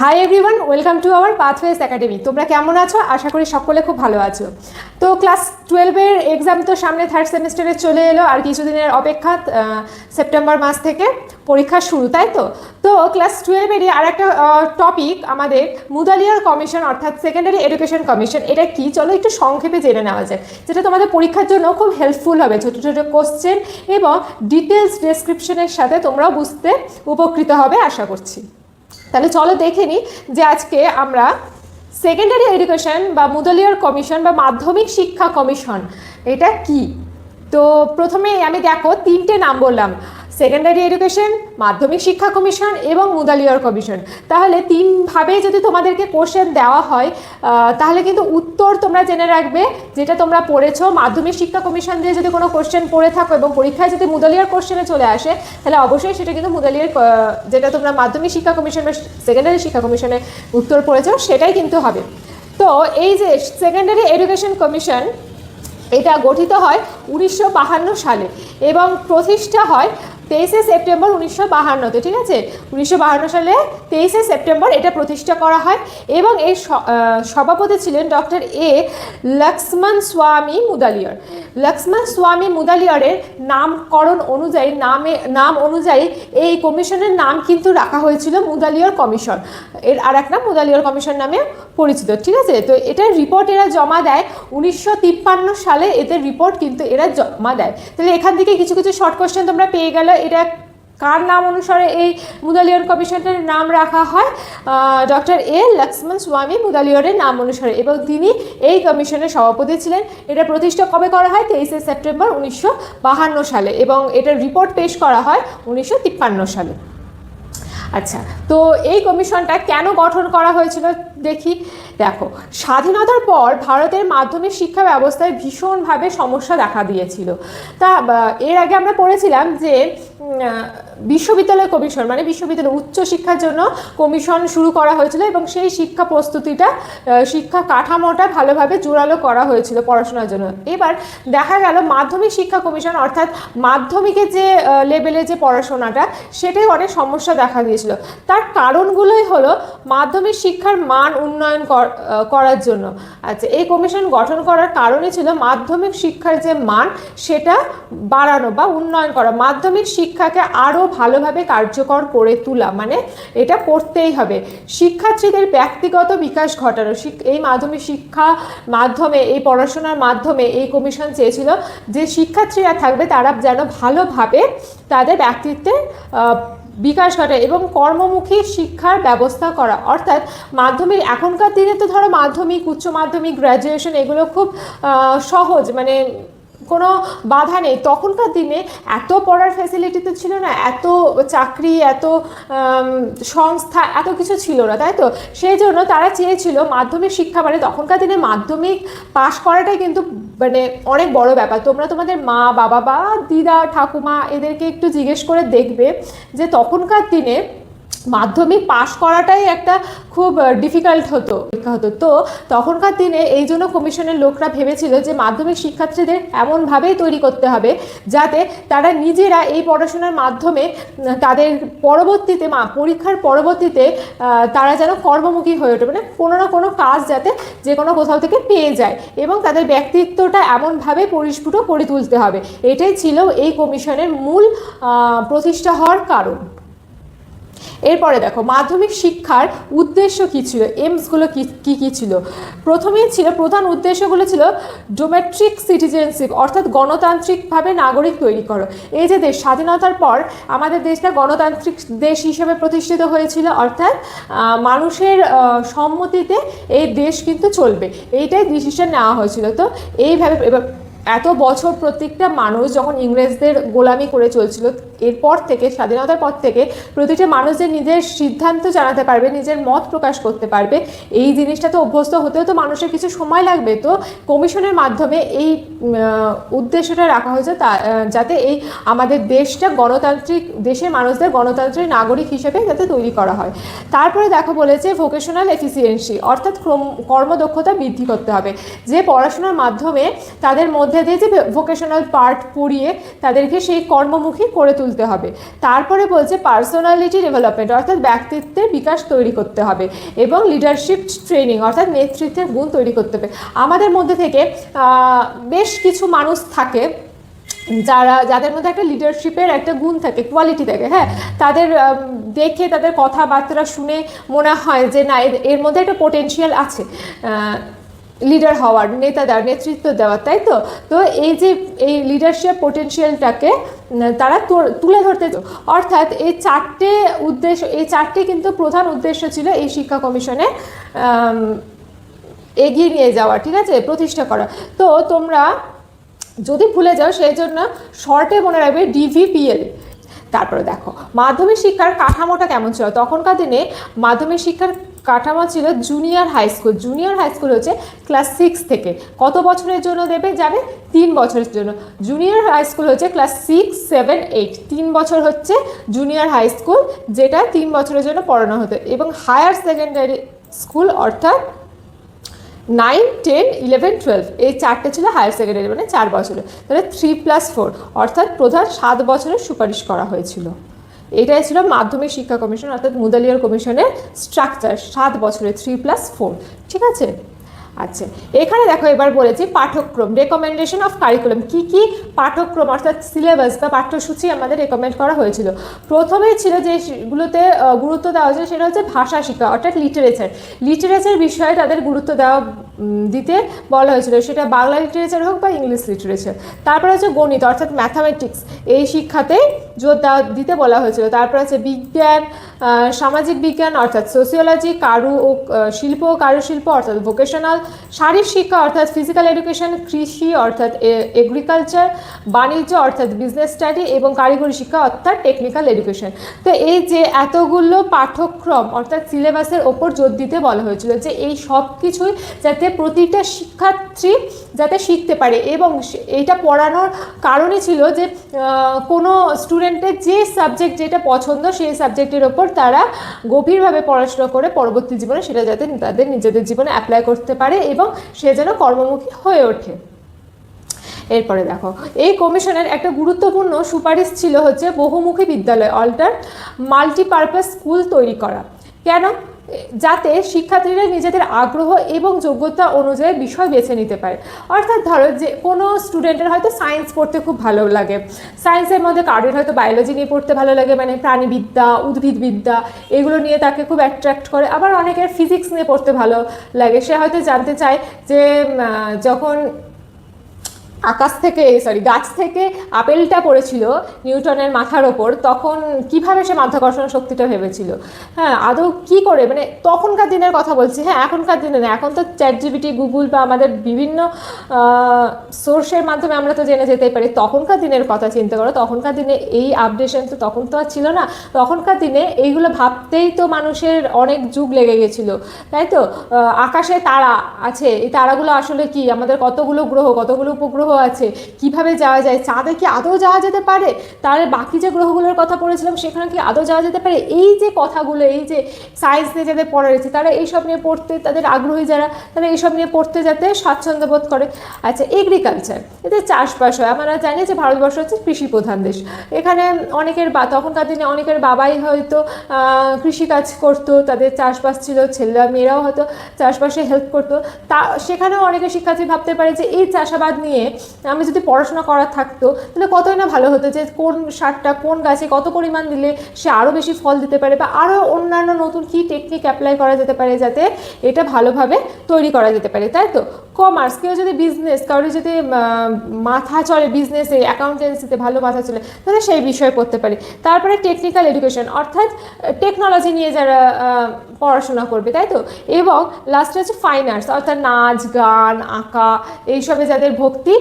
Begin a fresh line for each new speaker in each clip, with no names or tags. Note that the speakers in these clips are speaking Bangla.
Hi everyone, welcome to our pathways academy. তোমরা কেমন আছো? আশা করি সকলে খুব ভালো আছো। তো ক্লাস 12-এর এক্সাম তো সামনে থার্ড সেমিস্টারে চলে এলো, আর কিছুদিনের অপেক্ষা। সেপ্টেম্বর মাস থেকে পরীক্ষা শুরু, তাই তো? তো ক্লাস 12-এরই আর একটা টপিক আমাদের মুদালিয়ার কমিশন, অর্থাৎ সেকেন্ডারি এডুকেশন কমিশন। এটা কি, চলো একটু সংক্ষেপে জেনে নেওয়া যায়, যেটা তোমাদের পরীক্ষার জন্য খুব হেল্পফুল হবে। ছোটো ছোটো কোশ্চেন এবং ডিটেলস ডেসক্রিপশনের সাথে তোমরাও বুঝতে উপকৃত হবে আশা করছি। তাহলে চলো দেখে নিই যে আজকে আমরা সেকেন্ডারি এডুকেশন বা মুদালিয়ার কমিশন বা মাধ্যমিক শিক্ষা কমিশন এটা কি। তো প্রথমে আমি দেখো তিনটে নাম বললাম, সেকেন্ডারি এডুকেশন, মাধ্যমিক শিক্ষা কমিশন এবং মুদালিয়ার কমিশন। তাহলে তিনভাবে যদি তোমাদেরকে কোশ্চেন দেওয়া হয় তাহলে কিন্তু উত্তর তোমরা জেনে রাখবে, যেটা তোমরা পড়েছো। মাধ্যমিক শিক্ষা কমিশন দিয়ে যদি কোনো কোশ্চেন পড়ে থাকো এবং পরীক্ষায় যদি মুদালিয়ার কোশ্চেনে চলে আসে, তাহলে অবশ্যই সেটা কিন্তু মুদালিয়ার, যেটা তোমরা মাধ্যমিক শিক্ষা কমিশন বা সেকেন্ডারি শিক্ষা কমিশনে উত্তর পড়েছো সেটাই কিন্তু হবে। তো এই যে সেকেন্ডারি এডুকেশন কমিশন, এটা গঠিত হয় 1952 সালে এবং প্রতিষ্ঠা হয় 23শে সেপ্টেম্বর 1952-তে। ঠিক আছে, 1952 সালে 23শে সেপ্টেম্বর এটা প্রতিষ্ঠা করা হয় এবং এর সভাপতি ছিলেন ডক্টর এ লক্ষ্মণ স্বামী মুদালিয়ার। লক্ষ্মণ স্বামী মুদালিয়ারের নামকরণ অনুযায়ী, নাম অনুযায়ী এই কমিশনের নাম কিন্তু রাখা হয়েছিল মুদালিয়ার কমিশন। এর আর এক নাম মুদালিয়ার কমিশন নামে পরিচিত। ঠিক আছে, তো এটার রিপোর্ট এরা জমা দেয় 1953 সালে। এদের রিপোর্ট কিন্তু এরা জমা দেয়। তাহলে এখান থেকে কিছু কিছু শর্ট কোশ্চেন তোমরা পেয়ে গেলে। এটা কার নাম অনুসারে এই মুদালিয়ার কমিশনের নাম রাখা হয়? ডক্টর এ লক্ষ্মণ স্বামী মুদালিয়ারের নাম অনুসারে, এবং তিনি এই কমিশনের সভাপতি ছিলেন। এটা প্রতিষ্ঠা কবে করা হয়? 23শে সেপ্টেম্বর 1952 সালে, এবং এটার রিপোর্ট পেশ করা হয় 1953 সালে। আচ্ছা, তো এই কমিশনটা কেন গঠন করা হয়েছিল দেখি। দেখো, স্বাধীনতার পর ভারতের মাধ্যমিক শিক্ষা ব্যবস্থায় ভীষণভাবে সমস্যা দেখা দিয়েছিল। তা এর আগে আমরা পড়েছিলাম যে বিশ্ববিদ্যালয় কমিশন, মানে বিশ্ববিদ্যালয় উচ্চশিক্ষার জন্য কমিশন শুরু করা হয়েছিল এবং সেই শিক্ষা প্রস্তুতিটা, শিক্ষা কাঠামোটা ভালোভাবে জোরালো করা হয়েছিল পড়াশোনার জন্য। এবার দেখা গেল মাধ্যমিক শিক্ষা কমিশন, অর্থাৎ মাধ্যমিকের যে লেভেলে যে পড়াশোনাটা, সেটাই অনেক সমস্যা দেখা দিয়েছিল। তার কারণগুলোই হলো মাধ্যমিক শিক্ষার মান উন্নয়ন করার জন্য। আচ্ছা, এই কমিশন গঠন করার কারণই ছিল মাধ্যমিক শিক্ষার যে মান সেটা বাড়ানো বা উন্নয়ন করা, মাধ্যমিক শিক্ষাকে আরও ভালোভাবে কার্যকর করে তোলা। মানে এটা করতেই হবে। শিক্ষার্থীদের ব্যক্তিগত বিকাশ ঘটানো, এই মাধ্যমিক শিক্ষা মাধ্যমে, এই পড়াশোনার মাধ্যমে এই কমিশন চেয়েছিল যে শিক্ষার্থীরা থাকবে তারা যেন ভালোভাবে তাদের ব্যক্তিত্বের বিকাশ ঘটায় এবং কর্মমুখী শিক্ষার ব্যবস্থা করা। অর্থাৎ মাধ্যমিক, এখনকার দিনে তো ধরো মাধ্যমিক, উচ্চ মাধ্যমিক, গ্র্যাজুয়েশন এগুলো খুব সহজ, মানে কোনো বাধা নেই। তখনকার দিনে এত পড়ার ফ্যাসিলিটি তো ছিল না, এত চাকরি, এত সংস্থা, এত কিছু ছিল না, তাই তো? সেই জন্য তারা চেয়েছিল মাধ্যমিক শিক্ষা, মানে তখনকার দিনে মাধ্যমিক পাশ করাটাই কিন্তু মানে অনেক বড় ব্যাপার। তোমরা তোমাদের মা বাবা বা দিদা ঠাকুমা এদেরকে একটু জিজ্ঞেস করে দেখবে যে তখনকার দিনে মাধ্যমিক পাশ করাটাই একটা খুব ডিফিকাল্ট হতো। তো তখনকার দিনে এই জন্য কমিশনের লোকরা ভেবেছিল যে মাধ্যমিক শিক্ষার্থীদের এমনভাবেই তৈরি করতে হবে যাতে তারা নিজেরা এই পড়াশোনার মাধ্যমে তাদের পরবর্তীতে, পরীক্ষার পরবর্তীতে তারা যেন কর্মমুখী হয়ে ওঠে, মানে কোনো না কোনো কাজ যাতে যে কোনো কোথাও থেকে পেয়ে যায়, এবং তাদের ব্যক্তিত্বটা এমনভাবে পরিস্ফুট করে তুলতে হবে। এটাই ছিল এই কমিশনের মূল প্রতিষ্ঠা হওয়ার কারণ। এরপরে দেখো মাধ্যমিক শিক্ষার উদ্দেশ্য কী ছিল, এমসগুলো কী ছিল। প্রথমেই ছিল, প্রধান উদ্দেশ্যগুলো ছিল ডোমেট্রিক সিটিজেনশিপ, অর্থাৎ গণতান্ত্রিকভাবে নাগরিক তৈরি করো। এই যে দেশ স্বাধীনতার পর আমাদের দেশটা গণতান্ত্রিক দেশ হিসেবে প্রতিষ্ঠিত হয়েছিল, অর্থাৎ মানুষের সম্মতিতে এই দেশ কিন্তু চলবে, এইটাই ডিসিশন নেওয়া হয়েছিল। তো এইভাবে এবার এত বছর প্রত্যেকটা মানুষ যখন ইংরেজদের গোলামি করে চলছিল, এরপর থেকে, স্বাধীনতার পর থেকে প্রতিটা মানুষ যে নিজের সিদ্ধান্ত জানাতে পারবে, নিজের মত প্রকাশ করতে পারবে, এই জিনিসটা তো অভ্যস্ত হতেও তো মানুষের কিছু সময় লাগবে। তো কমিশনের মাধ্যমে এই উদ্দেশ্যটা রাখা হয়েছে যাতে এই আমাদের দেশটা গণতান্ত্রিক, দেশের মানুষদের গণতান্ত্রিক নাগরিক হিসেবে যাতে তৈরি করা হয়। তারপরে দেখো বলেছে ভোকেশনাল এফিসিয়েন্সি, অর্থাৎ কর্মদক্ষতা বৃদ্ধি করতে হবে। যে পড়াশোনার মাধ্যমে তাদের মধ্যে দিয়ে যে ভোকেশনাল পার্ট পড়িয়ে তাদেরকে সেই কর্মমুখী করে তুলতে তুলতে হবে। তারপরে বলছে পার্সোনালিটি ডেভেলপমেন্ট, অর্থাৎ ব্যক্তিত্বের বিকাশ তৈরি করতে হবে, এবং লিডারশিপ ট্রেনিং, অর্থাৎ নেতৃত্বের গুণ তৈরি করতে হবে। আমাদের মধ্যে থেকে বেশ কিছু মানুষ থাকে যাদের মধ্যে একটা লিডারশিপের একটা গুণ থাকে, কোয়ালিটি থাকে, হ্যাঁ, তাদের দেখে তাদের কথাবার্তা শুনে মনে হয় যে না, এর মধ্যে একটা পোটেনশিয়াল আছে লিডার হওয়ার, নেতৃত্ব দেওয়ার, তাই তো। তো এই লিডারশিপ পোটেনশিয়ালটাকে তারা তুলে ধরতে, অর্থাৎ এই চারটে কিন্তু প্রধান উদ্দেশ্য ছিল এই শিক্ষা কমিশনে এগিয়ে নিয়ে যাওয়া, ঠিক আছে, প্রতিষ্ঠা করা। তো তোমরা যদি ভুলে যাও সেই জন্য শর্টে মনে রাখবে DVPL। তারপরে দেখো মাধ্যমিক শিক্ষার কাঠামোটা কেমন ছিল। তখনকার দিনে মাধ্যমিক শিক্ষার কাঠামো ছিল junior high school. Junior high school হচ্ছে ক্লাস 6 থেকে কত বছরের জন্য যাবে 3 বছরের জন্য। জুনিয়র হাই স্কুল হচ্ছে ক্লাস 6, 7, 8, 3 বছর হচ্ছে জুনিয়র হাই স্কুল, যেটা 3 বছরের জন্য পড়ানো হতো। এবং হায়ার সেকেন্ডারি স্কুল অর্থাৎ 9, 10, 11, 12 এই চারটে ছিল হায়ার সেকেন্ডারি, মানে 4 বছরের। তাহলে 3+4 অর্থাৎ প্রধান 7 বছরের সুপারিশ করা হয়েছিল। এটাই ছিল মাধ্যমিক শিক্ষা কমিশন অর্থাৎ মুদালিয়ার কমিশনের স্ট্রাকচার, 7 বছরের 3+4, ঠিক আছে। আচ্ছা, এখানে দেখো এবার বলেছি পাঠ্যক্রম, রেকমেন্ডেশন অফ কারিকুলাম, কি কি পাঠ্যক্রম অর্থাৎ সিলেবাস বা পাঠ্যসূচি আমাদের রেকমেন্ড করা হয়েছিল। প্রথমেই ছিল যেগুলোতে গুরুত্ব দেওয়া হয়েছে সেটা হচ্ছে ভাষা শিক্ষা অর্থাৎ লিটারেচার বিষয়ে তাদের গুরুত্ব দিতে বলা হয়েছিল, সেটা বাংলা লিটারেচার হোক বা ইংলিশ লিটারেচার। তারপরে হচ্ছে গণিত অর্থাৎ ম্যাথামেটিক্স, এই শিক্ষাতে জোর দিতে বলা হয়েছিল। তারপর হচ্ছে বিজ্ঞান, সামাজিক বিজ্ঞান অর্থাৎ সোসিওলজি, শিল্প ও কারুশিল্প অর্থাৎ ভোকেশনাল, শারীরিক শিক্ষা অর্থাৎ ফিজিক্যাল এডুকেশন, কৃষি অর্থাৎ এগ্রিকালচার, বাণিজ্য অর্থাৎ বিজনেস স্টাডি, এবং কারিগরি শিক্ষা অর্থাৎ টেকনিক্যাল এডুকেশন। তো এই যে এতগুলো পাঠ্যক্রম অর্থাৎ সিলেবাসের ওপর জোর দিতে বলা হয়েছিল যে এই সব কিছুই যাতে প্রতিটা শিক্ষার্থী যাতে শিখতে পারে, এবং এইটা পড়ানোর কারণে ছিল যে কোনো স্টুডেন্টের যে সাবজেক্ট যেটা পছন্দ সেই সাবজেক্টের ওপর তারা গভীরভাবে পড়াশোনা করে পরবর্তী জীবনে সেটা যাতে তাদের নিজেদের জীবনে অ্যাপ্লাই করতে পারে এবং সে যেন কর্মমুখী হয়ে ওঠে। এরপরে দেখো এই কমিশনের একটা গুরুত্বপূর্ণ সুপারিশ ছিল হচ্ছে বহুমুখী বিদ্যালয় মাল্টিপারপাস স্কুল তৈরি করা। কেন? যাতে শিক্ষার্থীরা নিজেদের আগ্রহ এবং যোগ্যতা অনুযায়ী বিষয় বেছে নিতে পারে। অর্থাৎ ধরো যে কোনো স্টুডেন্টের হয়তো সায়েন্স পড়তে খুব ভালো লাগে, সায়েন্সের মধ্যে কারোর হয়তো বায়োলজি নিয়ে পড়তে ভালো লাগে, মানে প্রাণীবিদ্যা, উদ্ভিদবিদ্যা এগুলো নিয়ে তাকে খুব অ্যাট্রাক্ট করে। আবার অনেকের ফিজিক্স নিয়ে পড়তে ভালো লাগে, সে হয়তো জানতে চায় যে যখন গাছ থেকে আপেলটা পড়েছিল নিউটনের মাথার ওপর, তখন কিভাবে সে মাধ্যাকর্ষণ শক্তিটা ভেবেছিল, হ্যাঁ, আদৌ কি করে, মানে তখনকার দিনের কথা বলছি, হ্যাঁ, এখনকার দিনে না, এখন তো ChatGPT, গুগল বা আমাদের বিভিন্ন সোর্সের মাধ্যমে আমরা তো জেনে যেতেই পারি। তখনকার দিনের কথা চিন্তা করো, তখনকার দিনে এই আপডেশন তো তখন তো আর ছিল না। তখনকার দিনে এইগুলো ভাবতেই তো মানুষের অনেক যুগ লেগে গেছিলো, তাই তো। আকাশে তারা আছে, এই তারাগুলো আসলে কি, আমাদের কতগুলো গ্রহ, কতগুলো উপগ্রহ আছে, কিভাবে যাওয়া যায়, চাঁদে কি আদৌ যাওয়া যেতে পারে, তার বাকি যে গ্রহগুলোর কথা পড়েছিলাম সেখানে কি আদৌ যাওয়া যেতে পারে, এই যে কথাগুলো, এই যে সায়েন্স নিয়ে যাদের পড়া রয়েছে তারা এইসব নিয়ে পড়তে, তাদের আগ্রহী যারা, তারা এইসব নিয়ে পড়তে যাতে স্বাচ্ছন্দ্য বোধ করে। আচ্ছা, এগ্রিকালচার, এতে চাষবাস হয়। আমরা জানি যে ভারতবর্ষ হচ্ছে কৃষি প্রধান দেশ, এখানে তখনকার দিনে অনেকের বাবাই হয়তো কৃষিকাজ করতো, তাদের চাষবাস ছিল, ছেলেরা মেয়েরাও হয়তো চাষবাসে হেল্প করতো। সেখানেও অনেকে শিক্ষার্থী ভাবতে পারে যে এই চাষাবাদ নিয়ে আমি যদি পড়াশোনা করা থাকতো তাহলে কতই না ভালো হতো, যে কোন সারটা কোন গাছে কত পরিমাণ দিলে সে আরও বেশি ফল দিতে পারে, বা আরও অন্যান্য নতুন কী টেকনিক অ্যাপ্লাই করা যেতে পারে যাতে এটা ভালোভাবে তৈরি করা যেতে পারে, তাই তো। কমার্স, কেউ যদি বিজনেস, কারোর যদি মাথা চলে বিজনেসে, অ্যাকাউন্টেন্সিতে ভালো মাথা চলে, তাহলে সেই বিষয়ে পড়তে পারে। তারপরে টেকনিক্যাল এডুকেশন অর্থাৎ টেকনোলজি নিয়ে যারা পড়াশোনা করবে, তাই তো। এবং লাস্টে হচ্ছে ফাইন আর্টস অর্থাৎ নাচ, গান, আঁকা, এইসবে যাদের ভক্তি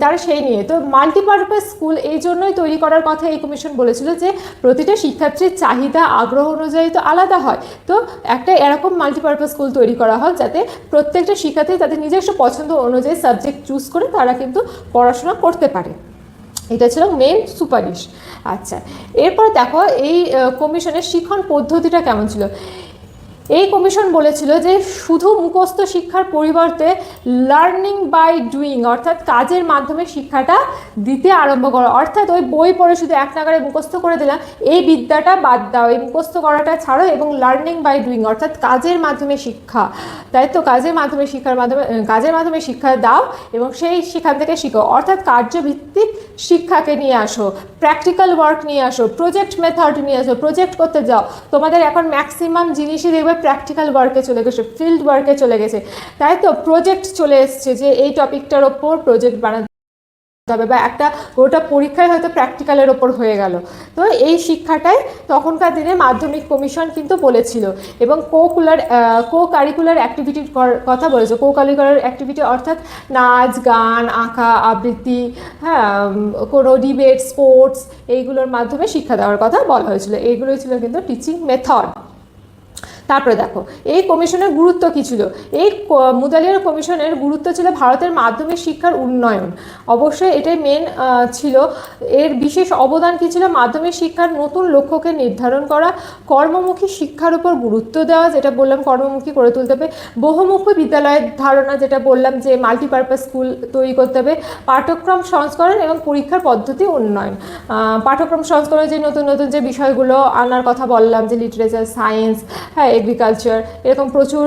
তারা সেই নিয়ে। তো মাল্টিপারপাস স্কুল এই জন্যই তৈরি করার কথা এই কমিশন বলেছিল যে প্রতিটা শিক্ষার্থীর চাহিদা আগ্রহ অনুযায়ী তো আলাদা হয়, তো একটা এরকম মাল্টিপারপাস স্কুল তৈরি করা হয় যাতে প্রত্যেকটা শিক্ষার্থী তাদের নিজস্ব পছন্দ অনুযায়ী সাবজেক্ট চুজ করে তারা কিন্তু পড়াশোনা করতে পারে। এটা ছিল মেন সুপারিশ। আচ্ছা, এরপর দেখো এই কমিশনের শিক্ষণ পদ্ধতিটা কেমন ছিল। এই কমিশন বলেছিল যে শুধু মুখস্থ শিক্ষার পরিবর্তে লার্নিং বাই ডুইং অর্থাৎ কাজের মাধ্যমে শিক্ষাটা দিতে আরম্ভ করো। অর্থাৎ ওই বই পড়ে শুধু এক নাগাড়ে মুখস্থ করে দিলাম, এই বিদ্যাটা বাদ দাও, এই মুখস্থ করাটা ছাড়ো এবং লার্নিং বাই ডুইং অর্থাৎ কাজের মাধ্যমে শিক্ষা, তাই তো কাজের মাধ্যমে শিক্ষা দাও এবং সেখান থেকে শিখো। অর্থাৎ কার্যভিত্তিক শিক্ষাকে নিয়ে আসো, প্র্যাকটিক্যাল ওয়ার্ক নিয়ে আসো, প্রজেক্ট মেথড নিয়ে আসো, প্রজেক্ট করতে যাও। তোমাদের এখন ম্যাক্সিমাম জিনিসই দেখবে প্র্যাকটিক্যাল ওয়ার্কে চলে গেছে, ফিল্ড ওয়ার্কে চলে গেছে, তাই তো প্রজেক্ট চলে এসছে যে এই টপিকটার ওপর প্রজেক্ট বানাতে হবে বা একটা গোটা পরীক্ষায় হয়তো প্র্যাকটিক্যালের ওপর হয়ে গেল। তো এই শিক্ষাটাই তখনকার দিনে মাধ্যমিক কমিশন কিন্তু বলেছিল এবং কো কারিকুলার অ্যাক্টিভিটির কথা বলেছে। কো কারিকুলার অ্যাক্টিভিটি অর্থাৎ নাচ, গান, আঁকা, আবৃত্তি, হ্যাঁ, কোনো ডিবেট, স্পোর্টস, এইগুলোর মাধ্যমে শিক্ষা দেওয়ার কথা বলা হয়েছিল। এইগুলোই ছিল কিন্তু টিচিং মেথড। তারপরে দেখো এই কমিশনের গুরুত্ব কী ছিল। এই মুদালিয়ার কমিশনের গুরুত্ব ছিল ভারতের মাধ্যমিক শিক্ষার উন্নয়ন। অবশ্যই এটাই মেন ছিল। এর বিশেষ অবদান কী ছিল, মাধ্যমিক শিক্ষার নতুন লক্ষ্যকে নির্ধারণ করা, কর্মমুখী শিক্ষার উপর গুরুত্ব দেওয়া, যেটা বললাম কর্মমুখী করে তুলতে হবে, বহুমুখী বিদ্যালয়ের ধারণা, যেটা বললাম যে মাল্টিপারপাস স্কুল তৈরি করতে হবে, পাঠ্যক্রম সংস্করণ এবং পরীক্ষার পদ্ধতি উন্নয়ন। পাঠ্যক্রম সংস্করণে যে নতুন নতুন যে বিষয়গুলো আনার কথা বললাম, যে লিটারেচার, সায়েন্স, হ্যাঁ, এগ্রিকালচার, এরকম প্রচুর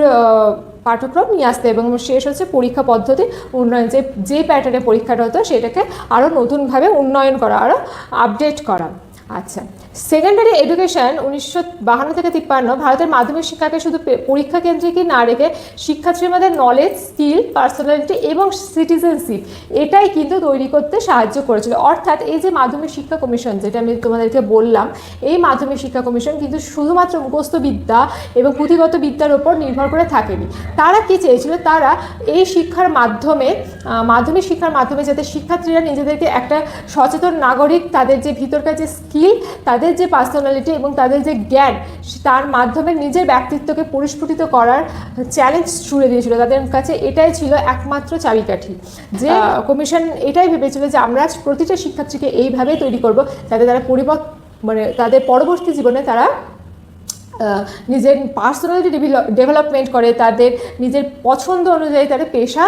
পাঠ্যক্রম নিয়ে আসতে এবং শেষ হচ্ছে পরীক্ষা পদ্ধতি উন্নয়ন, যে প্যাটার্নে পরীক্ষাটা হতো সেটাকে আরও নতুনভাবে উন্নয়ন করা, আরও আপডেট করা। আচ্ছা, সেকেন্ডারি এডুকেশন 1952 থেকে 53 ভারতের মাধ্যমিক শিক্ষাকে শুধু পরীক্ষা কেন্দ্রিকই না রেখে শিক্ষার্থীর মধ্যে নলেজ, স্কিল, পার্সোনালিটি এবং সিটিজেনশিপ এটাই কিন্তু তৈরি করতে সাহায্য করেছিল। অর্থাৎ এই যে মাধ্যমিক শিক্ষা কমিশন, যেটা আমি তোমাদেরকে বললাম, এই মাধ্যমিক শিক্ষা কমিশন কিন্তু শুধুমাত্র মুখস্থ বিদ্যা এবং পুঁথিগত বিদ্যার উপর নির্ভর করে থাকেনি। তারা কি চেয়েছিল, তারা এই শিক্ষার মাধ্যমে, মাধ্যমিক শিক্ষার মাধ্যমে যাতে শিক্ষার্থীরা নিজেদেরকে একটা সচেতন নাগরিক, তাদের যে ভিতরকার যে স্কিল, তাদের যে পার্সোনালিটি এবং তাদের যে জ্ঞান, তার মাধ্যমে নিজের ব্যক্তিত্বকে পরিস্ফুটিত করার চ্যালেঞ্জ ছুড়ে দিয়েছিল। তাদের কাছে এটাই ছিল একমাত্র চাবিকাঠি, যে কমিশন এটাই ভেবেছিল যে আমরা প্রতিটা শিক্ষার্থীকে এইভাবে তৈরি করব যাতে তারা তাদের পরবর্তী জীবনে তারা নিজের পার্সোনালিটি ডেভেলপমেন্ট করে, তাদের নিজের পছন্দ অনুযায়ী তাদের পেশা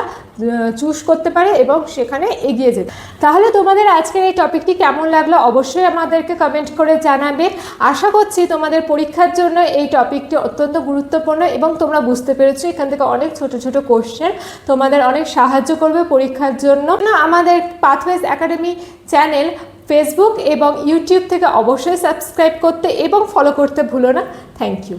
চুজ করতে পারে এবং সেখানে এগিয়ে যেতে। তাহলে তোমাদের আজকের এই টপিকটি কেমন লাগলো অবশ্যই আমাদেরকে কমেন্ট করে জানাবে। আশা করছি তোমাদের পরীক্ষার জন্য এই টপিকটি অত্যন্ত গুরুত্বপূর্ণ এবং তোমরা বুঝতে পেরেছো। এখান থেকে অনেক ছোট ছোট কোশ্চেন তোমাদের অনেক সাহায্য করবে পরীক্ষার জন্য। আমাদের পাথওয়েজ একাডেমি চ্যানেল ফেসবুক এবং ইউটিউব থেকে অবশ্যই সাবস্ক্রাইব করতে এবং ফলো করতে ভুলো না। Thank you.